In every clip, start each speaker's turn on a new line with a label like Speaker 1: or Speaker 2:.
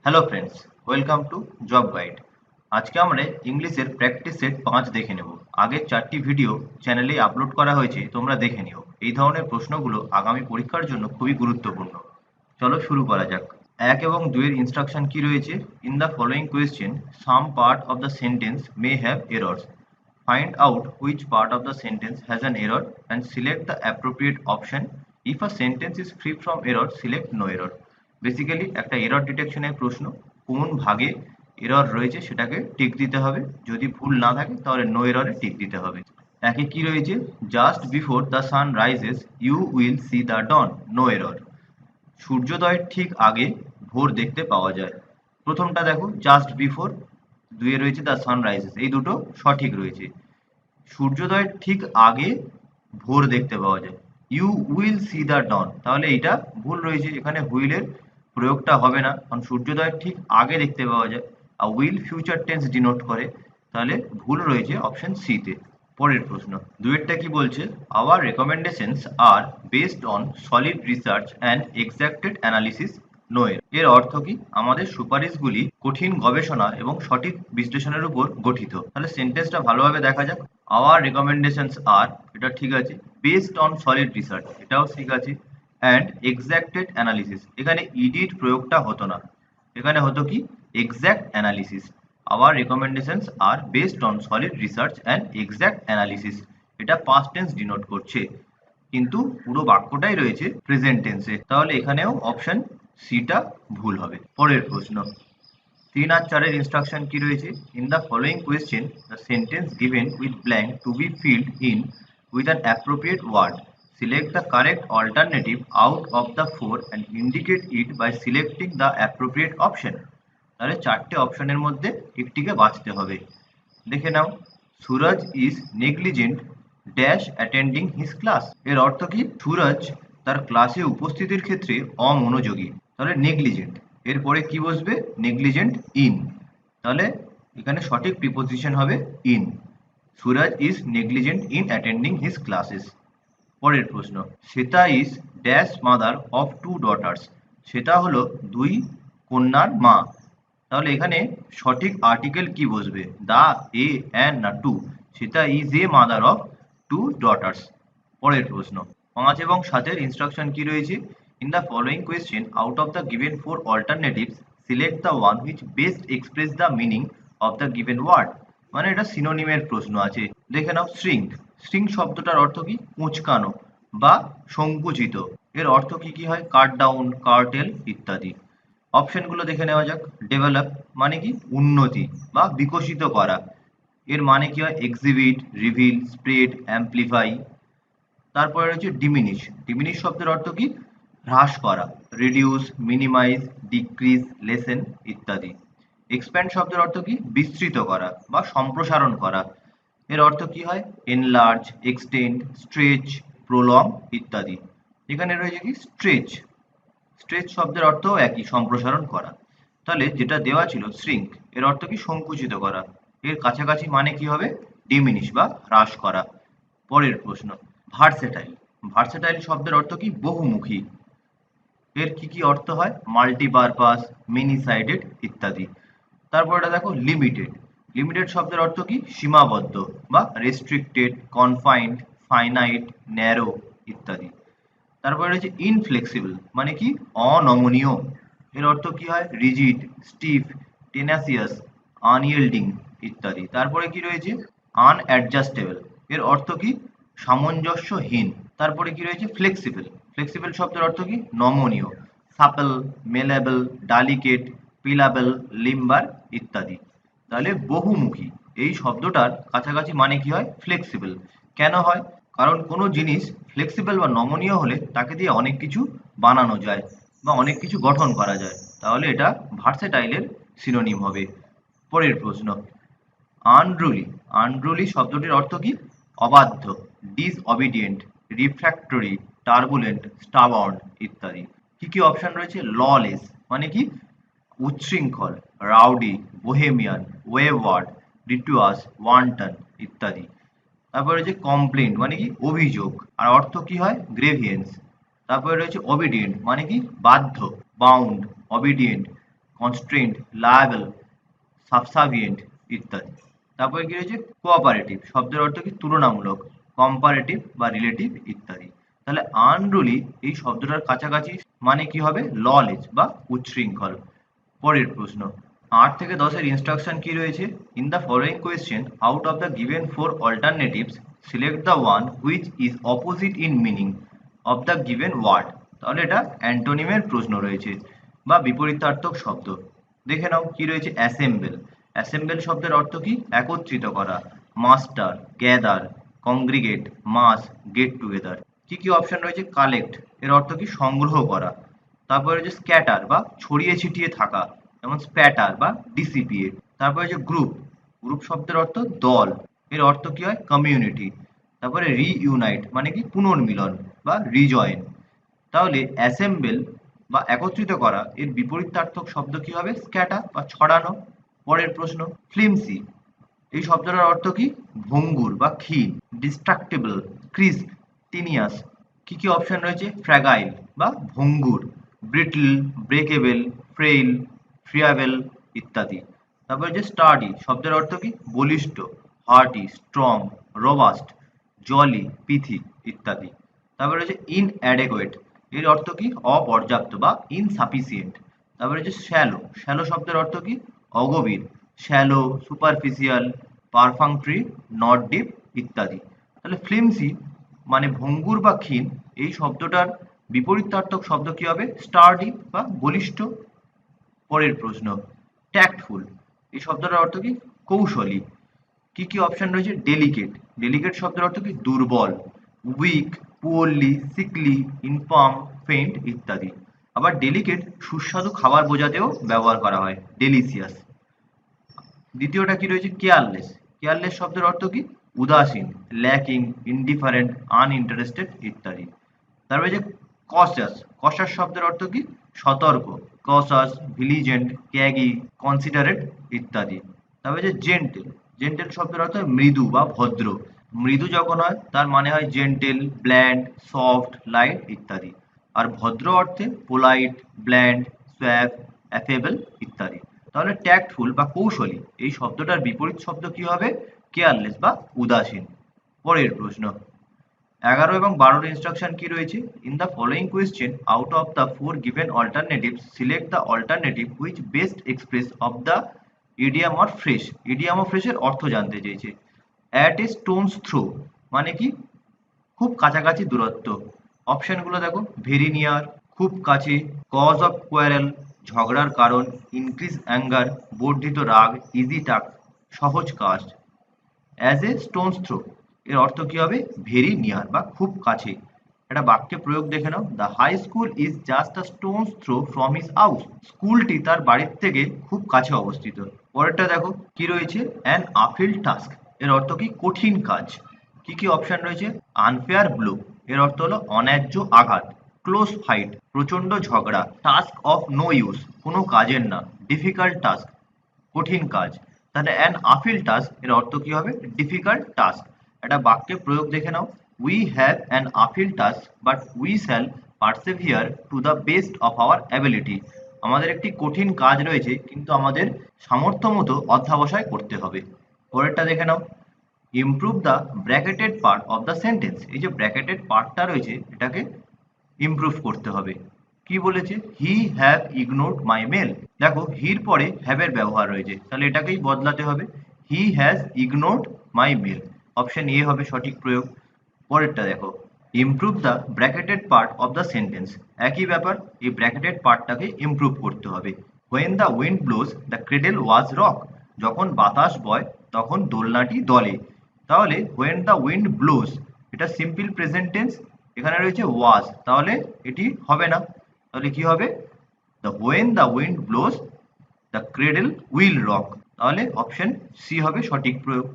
Speaker 1: Hello friends, welcome to job guide. আজকে আমরা ইংলিশের প্র্যাকটিস সেট 5 দেখে নেব। আগের 4টি ভিডিও চ্যানেলে আপলোড করা হয়েছে, তোমরা দেখে নিও। এই ধরনের প্রশ্নগুলো আগামী পরীক্ষার জন্য খুবই গুরুত্বপূর্ণ। চলো শুরু করা যাক। 1 এবং 2 এর ইনস্ট্রাকশন কি রয়েছে? In the following question some part of the sentence may have errors. Find out which part of the sentence has an error and select the appropriate option. If a sentence is free from error, select no error. Basically একটা error ডিটেকশনের প্রশ্ন, কোন ভাগে error রয়েছে সেটাকে tick দিতে হবে, যদি ভুল না থাকে তাহলে নো এররে টিক দিতে হবে। একে কি রয়েছে? Just before the sun rises you will see the dawn, no error. সূর্যোদয়ের ঠিক আগে ভোর দেখতে পাওয়া যায়। প্রথমটা দেখো, জাস্ট বিফোর, দুয়ে রয়েছে দ্য সান রাইজেস, এই দুটো সঠিক রয়েছে। সূর্যোদয়ের ঠিক আগে ভোর দেখতে পাওয়া যায়। ইউ উইল সি দ্য ডন, তাহলে এইটা ভুল রয়েছে, এখানে হুইলের প্রয়োগটা হবে না, কারণ সূর্যোদয়ের ঠিক আগে দেখতে পাওয়া যায় আর উইল ফিউচার টেন্স ডিনোট করে, তাহলে ভুল রয়েছে অপশন সি তে। পরের প্রশ্ন, দুয়েরটা কি বলছে? Our recommendations are based on solid research and exacted analysis no এর। এর অর্থ কি? আমাদের সুপারিশগুলি কঠিন গবেষণা এবং সঠিক বিশ্লেষণের উপর গঠিত। তাহলে সেন্টেন্সটা ভালোভাবে দেখা যাক। আওয়ার রেকমেন্ডেশনস আর, এটা ঠিক আছে। বেসড অন সলিড রিসার্চ, এটাও ঠিক আছে। অ্যান্ড এক্সাক্টেড অ্যানালিসিস, এখানে ইডির প্রয়োগটা হতো না, এখানে হতো কি exact analysis. Our recommendations are based on solid research and exact analysis, এটা পাস্ট টেন্স ডিনোট করছে, কিন্তু পুরো বাক্যটাই রয়েছে প্রেজেন্ট টেন্সে, তাহলে এখানেও অপশন সিটা ভুল হবে। পরের প্রশ্ন, 3 আর 4 এর ইনস্ট্রাকশন কি রয়েছে? In the following question the sentence given with blank to be filled in with an appropriate word. Select the correct alternative out of the 4 and indicate it by selecting the appropriate option. তাহলে 4টে অপশনের মধ্যে একটিকে বাছতে হবে। দেখে নাও, Suraj is negligent dash attending his class. এর অর্থ কি? সুরজ তার ক্লাসে উপস্থিতির ক্ষেত্রে অমনোযোগী, তাহলে নেগলিজেন্ট। এরপরে কি বসবে? নেগলিজেন্ট ইন, তাহলে এখানে সঠিক প্রিপোজিশন হবে in. Suraj is negligent in attending his classes. পরের প্রশ্ন, Shweta is dash mother of 2 daughters. Shweta হলো 2 কন্যার মা, তাহলে এখানে সঠিক আর্টিকেল কি বসবে? দা, এ, অ্যান না to? Shweta is a mother of 2 daughters. পরের প্রশ্ন, 5 এবং 7 এর ইনস্ট্রাকশন কি রয়েছে? In the following question out of the given 4 alternatives select the one which best express the meaning of the given word. মানে এটা সিনোনিমের প্রশ্ন আছে। দেখে নাও, শ্রিঙ্ক, শ্রিঙ্ক শব্দটার অর্থ কি? কুঁচকানো বা সংকুচিত। এর অর্থ কি কি হয়? কাট ডাউন, কার্টেল ইত্যাদি। অপশনগুলো দেখে নেওয়া যাক। ডেভেলপ মানে কি? উন্নতি বা বিকশিত করা। এর মানে কি হয়? Exhibit, reveal, spread, amplify. তারপরে রয়েছে ডিমিনিশ, ডিমিনিশ শব্দের অর্থ কি? হ্রাস করা। রিডিউস, মিনিমাইজ, ডিক্রিজ, লেসেন ইত্যাদি। এক্সপ্যান্ড শব্দের অর্থ কি? বিস্তৃত করা বা সম্প্রসারণ করা। এর অর্থ কি হয়? এনলার্জ, এক্সটেন্ড, স্ট্রেচ, প্রলং ইত্যাদি। এখানে রয়েছে কি? স্ট্রেচ, স্ট্রেচ শব্দের অর্থও একই, সম্প্রসারণ করা। তাহলে যেটা দেওয়া ছিল শ্রিঙ্ক, এর অর্থ কি? সংকুচিত করা। এর কাছাকাছি মানে কি হবে? ডিমিনিশ বা হ্রাস করা। পরের প্রশ্ন, ভার্সেটাইল, ভার্সেটাইল শব্দের অর্থ কি? বহুমুখী। এর কি কি অর্থ হয়? মাল্টিপারপাস, মেনি সাইডেড ইত্যাদি। তারপরটা দেখো, লিমিটেড, লিমিটেড শব্দের অর্থ কি? সীমাবদ্ধ বা রেস্ট্রিক্টেড, কনফাইন্ড, ফাইনাইট, ন্যারো ইত্যাদি। তারপরে রয়েছে ইনফ্লেক্সিবল মানে কি? অনমনীয়। এর অর্থ কি হয়? রিজিড, স্টিফ, টেনাসিয়াস, আনইয়েল্ডিং ইত্যাদি। তারপরে কি রয়েছে? আনঅ্যাডজাস্টেবল, এর অর্থ কি? সামঞ্জস্যহীন। তারপরে কি রয়েছে? ফ্লেক্সিবল, ফ্লেক্সিবল শব্দের অর্থ কি? নমনীয়। সাপল, মেলেবল, ডালিকেট, পিলাবল, লিম্বার ইত্যাদি। তাহলে বহুমুখী এই শব্দটার কাছাকাছি মানে কি হয়? ফ্লেক্সিবল। কেন হয়? কারণ কোনো জিনিস ফ্লেক্সিবল বা নমনীয় হলে তাকে দিয়ে অনেক কিছু বানানো যায় বা অনেক কিছু গঠন করা যায়, তাহলে এটা ভার্সেটাইলের সিনোনিম হবে। পরের প্রশ্ন, আনরুলি, আনরুলি শব্দটির অর্থ কি? অবাধ্য, ডিসঅবিডিয়েন্ট, রিফ্র্যাক্টরি, টার্বুলেন্ট, স্টাবার্ন ইত্যাদি। কি কি অপশন রয়েছে? ললেস মানে কি? উচ্ছৃঙ্খল, রাউডি, বোহেমিয়ান, ওয়েওয়ার্ড, রিটুয়াস, ওয়ান্টন ইত্যাদি। তারপরে রয়েছে কমপ্লেন্ট মানে কি? অভিযোগ, আর অর্থ কি হয়? গ্রেভিয়েন্স। তারপরে রয়েছে অবিডিয়েন্ট মানে কি? বাধ্য, bound, obedient, constraint, liable, subservient ইত্যাদি। তারপরে কি রয়েছে কোঅপারেটিভ, শব্দের অর্থ কি তুলনামূলক, কম্পারেটিভ বা রিলেটিভ ইত্যাদি। তাহলে আনরুলি এই শব্দটার কাছাকাছি মানে কি হবে ললেস বা উচ্ছৃঙ্খল। পরের প্রশ্ন ৮ থেকে ১০ এর ইনস্ট্রাকশন কি রয়েছে? In the following question out of the given 4 alternatives select the one which is opposite in meaning of the given word. তাহলে এটা অ্যান্টোনিমের প্রশ্ন রয়েছে বা বিপরীতার্থক শব্দ। দেখে নাও কি রয়েছে অ্যাসেম্বল। অ্যাসেম্বল শব্দের অর্থ কি একত্রিত করা, মাস্টার, গ্যাদার, কংগ্রিগেট, মাস, গেট টুগেদার। কি কি অপশন রয়েছে? কালেক্ট এর অর্থ কি সংগ্রহ করা। তারপরে হচ্ছে স্ক্যাটার বা ছড়িয়ে ছিটিয়ে থাকা, যেমন স্প্যাটার বা ডিসিপিএ। তারপরে হচ্ছে গ্রুপ, গ্রুপ শব্দের অর্থ দল, এর অর্থ কি হয় কমিউনিটি। তারপরে রিইউনাইট মানে কি পুনর্মিলন বা রিজয়েন। তাহলে অ্যাসেম্বল বা একত্রিত করা এর বিপরীতার্থক শব্দ কি হবে? স্ক্যাটার বা ছড়ানো। পরের প্রশ্ন ফ্লিমসি এই শব্দটার অর্থ কি? ভঙ্গুর বা ক্ষীণ, ডিস্ট্রাক্টেবল, ক্রিস্প, টিনিয়াস। কি কি অপশন রয়েছে? ফ্র্যাগাইল বা ভঙ্গুর, ব্রিটল, ব্রেকেবল, ফ্রেইল, ফ্রিয়াবেল ইত্যাদি। তারপরে যে স্টাডি শব্দের অর্থ কি? বলিষ্ঠ, হার্টি, স্ট্রং, রোবাস্ট, জলি, পিথি ইত্যাদি। তারপরে হচ্ছে ইনঅ্যাডেকুয়েট এর অর্থ কি? অপর্যাপ্ত বা ইনসাফিসিয়েন্ট। তারপরে হচ্ছে শ্যালো, শ্যালো শব্দের অর্থ কি? অগভীর, শ্যালো, সুপারফিশিয়াল, পারফাংটরি, নট ডিপ ইত্যাদি। তাহলে ফ্লিমসি মানে ভঙ্গুর বা ক্ষীণ, এই শব্দটার বিপরীতার্থক শব্দ কি হবে? স্টার্ডি বা বলিষ্ঠ। পরের প্রশ্ন ট্যাক্টফুল এই শব্দটার অর্থ কি? কৌশলী। কি কি অপশন রয়েছে? ডেলিকেট, ডেলিকেট শব্দের অর্থ কি? দুর্বল, weak, poorly, sickly, infirm, faint ইত্যাদি। আবার ডেলিকেট সুস্বাদু খাবার বোঝাতেও ব্যবহার করা হয়, ডেলিসিয়াস। দ্বিতীয়টা কি রয়েছে? কেয়ারলেস, কেয়ারলেস শব্দের অর্থ কি? উদাসীন, ল্যাকিং, ইনডিফারেন্ট, আনইন্টারেস্টেড ইত্যাদি। তারপরে যে কশাস, কশাস শব্দের অর্থ কি? সতর্ক, কশাস, ভিলিজেন্ট, ক্যাগি, কনসিডারেট ইত্যাদি। তারপরে যে জেন্টেল, জেন্টেল শব্দের অর্থ মৃদু বা ভদ্র, মৃদু যখন হয় তার মানে হয় জেন্টেল, ব্ল্যান্ড, সফট, লাইট ইত্যাদি। আর ভদ্র অর্থে পোলাইট, ব্ল্যান্ড, সোয়াব, অ্যাফেবল ইত্যাদি। তাহলে ট্যাক্টফুল বা কৌশলী এই শব্দটার বিপরীত শব্দ কি হবে? কেয়ারলেস বা উদাসীন। পরের প্রশ্ন ১১ এবং ১২ ইনস্ট্রাকশন কি রয়েছে? In the following question out of the 4 given alternatives select the alternative which best express of the idiom or phrase. Idiom or ফ্রেজের অর্থ জানতে চেয়েছে। অ্যাট এ স্টোনস থ্রো মানে কি? খুব কাছাকাছি দূরত্ব। অপশনগুলো দেখো ভেরি নিয়ার, খুব কাছে, কজ অফ কোয়ারেল ঝগড়ার কারণ, ইনক্রিজ অ্যাঙ্গার বর্ধিত রাগ, ইজি টাস্ক সহজ কাজ। অ্যাজ এ স্টোনস থ্রো এর অর্থ কি হবে? ভেরি নিয়ার বা খুব কাছে। একটা বাক্যে প্রয়োগ দেখে নাও। The high school is just a stone's throw from his house. স্কুলটি তার বাড়ির থেকে খুব কাছে অবস্থিত। পরেরটা দেখো কি রয়েছে? অ্যান আপিল টাস্ক এর অর্থ কি? কঠিন কাজ। কি কি অপশন রয়েছে? আনফেয়ার ব্লো এর অর্থ হলো অন্যায্য আঘাত, ক্লোজ ফাইট প্রচন্ড ঝগড়া, টাস্ক অফ নো ইউজ কোনো কাজের না, ডিফিকাল্ট টাস্ক কঠিন কাজ। তাহলে অ্যান আপিল টাস্ক এর অর্থ কি হবে? Difficult task. একটা বাক্যে প্রয়োগ দেখে নাও। We have an uphill task but we shall persevere to the best of our ability. আমাদের একটি কঠিন কাজ রয়েছে কিন্তু আমাদের সামর্থ্য মতো অধ্যবসায় করতে হবে। পরেরটা দেখে নাও। Improve the bracketed part of the sentence. এই যে ব্র্যাকেটেড পার্টটা রয়েছে এটাকে ইমপ্রুভ করতে হবে। কি বলেছে? He have ignored my mail. দেখো হির পরে হ্যাভ এর ব্যবহার রয়েছে, তাহলে এটাকেই বদলাতে হবে। He has ignored my mail. Option A হবে সঠিক প্রয়োগ। পরেরটা দেখো improve the bracketed part of the sentence. একই ব্যাপার, এই ব্র্যাকেটেড পার্টটাকে ইমপ্রুভ করতে হবে। When the wind blows the cradle was rock. যখন বাতাস বয় তখন দোলনাটি দলে। তাহলে হোয়েন দ্য উইন্ড ব্লোজ এটা সিম্পল প্রেজেন্ট টেন্স, এখানে রয়েছে ওয়াজ, তাহলে এটি হবে না। তাহলে কি হবে? The when the wind blows the cradle will rock. তাহলে অপশন সি হবে সঠিক প্রয়োগ।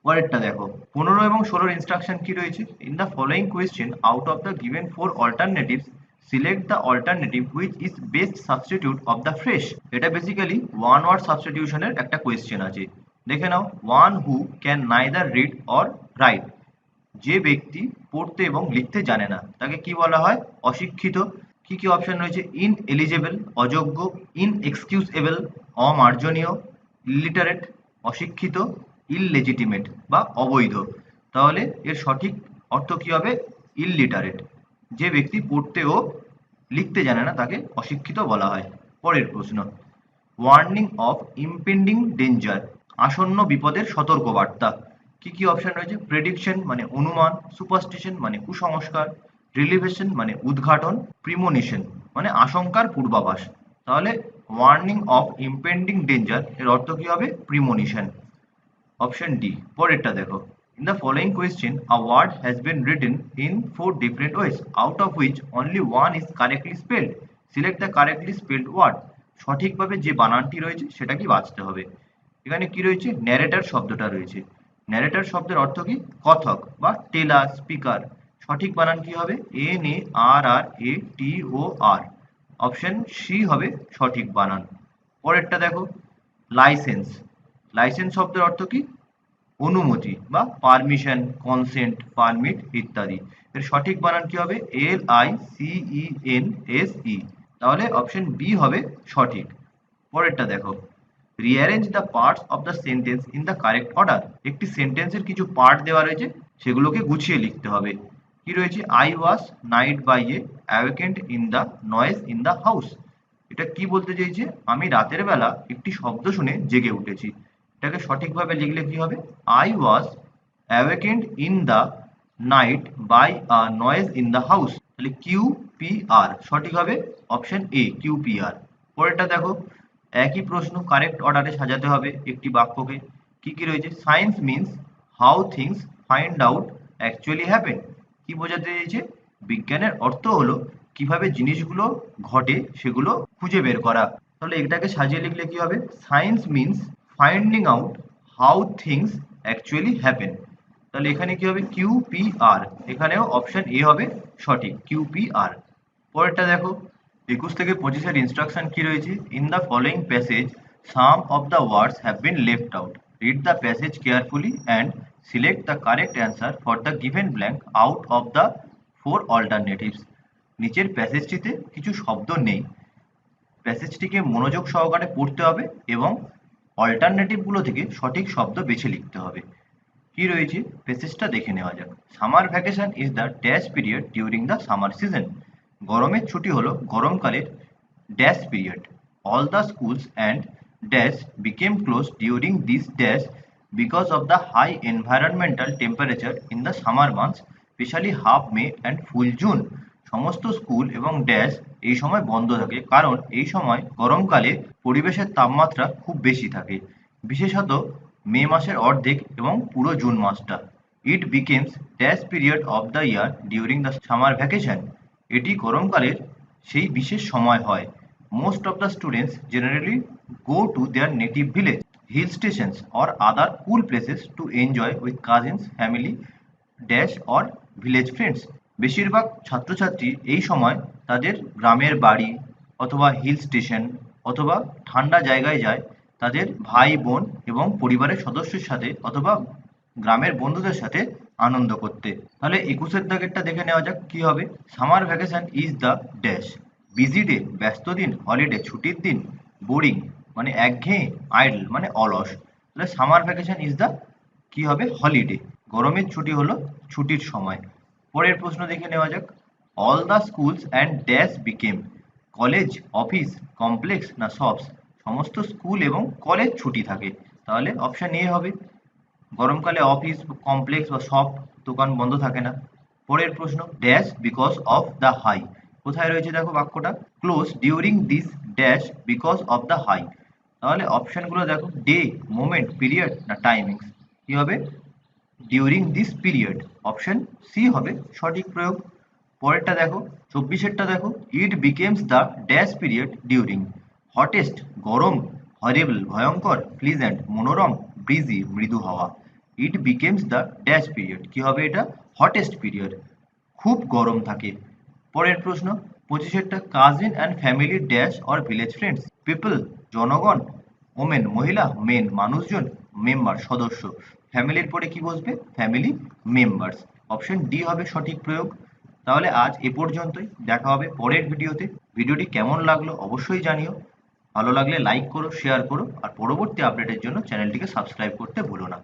Speaker 1: পরেরটা দেখো ১৫ এবং ১৬ ইনস্ট্রাকশন কি রয়েছে? In the following question out of the given 4 alternatives select the alternative which is best substitute of the phrase. এটা বেসিক্যালি ওয়ান ওয়ার্ড সাবস্টিটিউশনের একটা কোয়েশ্চেন আছে। দেখে নাও। One who can neither read or write. যে ব্যক্তি পড়তে এবং লিখতে জানে না তাকে কি বলা হয়? অশিক্ষিত। কি কি অপশন রয়েছে? ইনএলিজেবল অযোগ্য, ইনএক্সকিউজেবল অমার্জনীয়, ইলিটারেট অশিক্ষিত, ইললেজিটিমেট বা অবৈধ। তাহলে এর সঠিক অর্থ কি হবে? ইললিটারেট। যে ব্যক্তি পড়তে ও লিখতে জানে না তাকে অশিক্ষিত বলা হয়। পরের প্রশ্ন, ওয়ার্নিং অফ ইম্পেন্ডিং ডেঞ্জার, আসন্ন বিপদের সতর্কবার্তা। কি কি অপশন রয়েছে? প্রেডিকশন মানে অনুমান, সুপারস্টিশন মানে কুসংস্কার, রিলিভেশন মানে উদ্ঘাটন, প্রিমোনিশন মানে আশঙ্কার পূর্বাভাস। তাহলে ওয়ার্নিং অফ ইম্পেন্ডিং ডেঞ্জার এর অর্থ কি হবে? প্রিমোনিশন। Option D. পরেরটা দেখো, in the following question a word has been written in 4 different ways out of which only one is correctly spelled, select the correctly spelled word। সঠিকভাবে যে বানানটি রয়েছে সেটা কি বাছতে হবে। এখানে কি রয়েছে? ন্যারেটর শব্দটা রয়েছে। ন্যারেটর শব্দের অর্থ কি? কথক বা টেলার, স্পিকার। সঠিক বানান কি হবে? NARRATOR। অপশন সি হবে সঠিক বানান। পরেরটা দেখো, লাইসেন্স। লাইসেন্স শব্দের অর্থ কি? অনুমতি বা পারমিশন, কনসেন্ট, পারমিট ইত্যাদি। এর সঠিক বানান কি হবে? LICENSE। তাহলে অপশন বি হবে সঠিক। পরেরটা দেখো, rearrange the parts of the sentence in the correct order. একটি সেন্টেন্সের কিছু পার্ট দেওয়া রয়েছে, সেগুলোকে গুছিয়ে লিখতে হবে। কি রয়েছে? I was night by a awakened in the noise in the house. এটা কি বলতে চাইছে? আমি রাতের বেলা একটি শব্দ শুনে জেগে উঠেছি। এটাকে সঠিকভাবে লিখলে কি হবে? I was awakened in the night by a noise in the house. তাহলে QPR সঠিক হবে অপশন এ, QPR। পরেরটা দেখো, একই প্রশ্ন কারেক্ট অর্ডারে সাজাতে হবে একটি বাক্যকে। কি কি রয়েছে? Science means how things find out actually happen. কি বোঝাতে চাইছে? বিজ্ঞানের অর্থ হলো কিভাবে জিনিসগুলো ঘটে সেগুলো খুঁজে বের করা। তাহলে এটাকে সাজিয়ে লিখলে কি হবে? Science means finding out how things actually happen. তাহলে এখানে কি হবে? QPR। এখানেও অপশন এ হবে সঠিক, QPR। পরেরটা দেখো, 21 থেকে 25 এর ইনস্ট্রাকশন কি রয়েছে? In the following passage some of the words have been left out, read the passage carefully and select the correct answer for the given blank out of the 4 alternatives. নিচের প্যাসেজটিতে কিছু শব্দ নেই, প্যাসেজটিকে মনোযোগ সহকারে পড়তে হবে এবং অল্টারনেটিভগুলো থেকে সঠিক শব্দ বেছে লিখতে হবে। কি রয়েছে প্যাসেজটা দেখে নেওয়া যাক। Summer vacation is the dash period during the summer season. গরমের ছুটি হলো গরমকালের dash period. All the schools and dash became close during this dash because of the high environmental temperature in the summer months specially half May and full June. সমস্ত school এবং dash এই সময় বন্ধ থাকে কারণ এই সময় গরমকালে পরিবেশের তাপমাত্রা খুব বেশি থাকে, বিশেষত মে মাসের অর্ধেক এবং পুরো জুন মাসটা। It becomes dash period of the year during the summer vacation. এটি গরমকালের সেই বিশেষ সময় হয়। Most of the students generally go to their native village, hill stations or other cool places to enjoy with cousins, family, dash or village friends. বেশিরভাগ ছাত্রছাত্রী এই সময় তাদের গ্রামের বাড়ি অথবা হিল স্টেশন অথবা ঠান্ডা জায়গায় যায় তাদের ভাই বোন এবং পরিবারের সদস্যের সাথে অথবা গ্রামের বন্ধুদের সাথে আনন্দ করতে। তাহলে 21 দাগেরটা দেখে নেওয়া যাক কি হবে। Summer vacation is the dash, busy day ব্যস্ত দিন, হলিডে ছুটির দিন, বোরিং মানে একঘেয়ে, আইডল মানে অলস। তাহলে সামার ভ্যাকেশন ইজ দ্য কি হবে? হলিডে। গরমের ছুটি হলো ছুটির সময়। পরের প্রশ্ন দেখে নেওয়া যাক। All the schools and dash became, college, office, complex না শপস। সমস্ত স্কুল এবং কলেজ ছুটি থাকে, তাহলে অপশন এ হবে। গরমকালে অফিস, কমপ্লেক্স বা সব দোকান বন্ধ থাকে না। পরের প্রশ্ন, dash because of the high, কোথায় রয়েছে দেখো বাক্যটা? Close during this dash because of the high. তাহলে অপশনগুলো দেখো, ডে, মোমেন্ট, পিরিয়ড না টাইমিংস। কি হবে? During this period. Option C হবে সঠিক প্রয়োগ। পরেরটা দেখো, 24 দেখো, it becomes the dash period during, hottest গরম, হরিবল ভয়ঙ্কর, প্লিজেন্ট মনোরম, ব্রিজি মৃদু হাওয়া। It becomes the dash period, কি হবে এটা? হটেস্ট পিরিয়ড, খুব গরম থাকে। পরের প্রশ্ন 25 cousin and family dash or village friends, people জনগণ, ওমেন মহিলা, মেন মানুষজন, মেম্বার সদস্য। ফ্যামিলির পরে কি বসবে? Family members. অপশন ডি হবে সঠিক প্রয়োগ। তাহলে আজ এ পর্যন্তই, দেখা হবে পরের ভিডিওতে। ভিডিওটি কেমন লাগলো অবশ্যই জানিও। ভালো লাগলে লাইক করো, শেয়ার করো, আর পরবর্তী আপডেটের জন্য চ্যানেলটিকে সাবস্ক্রাইব করতে ভুলো না।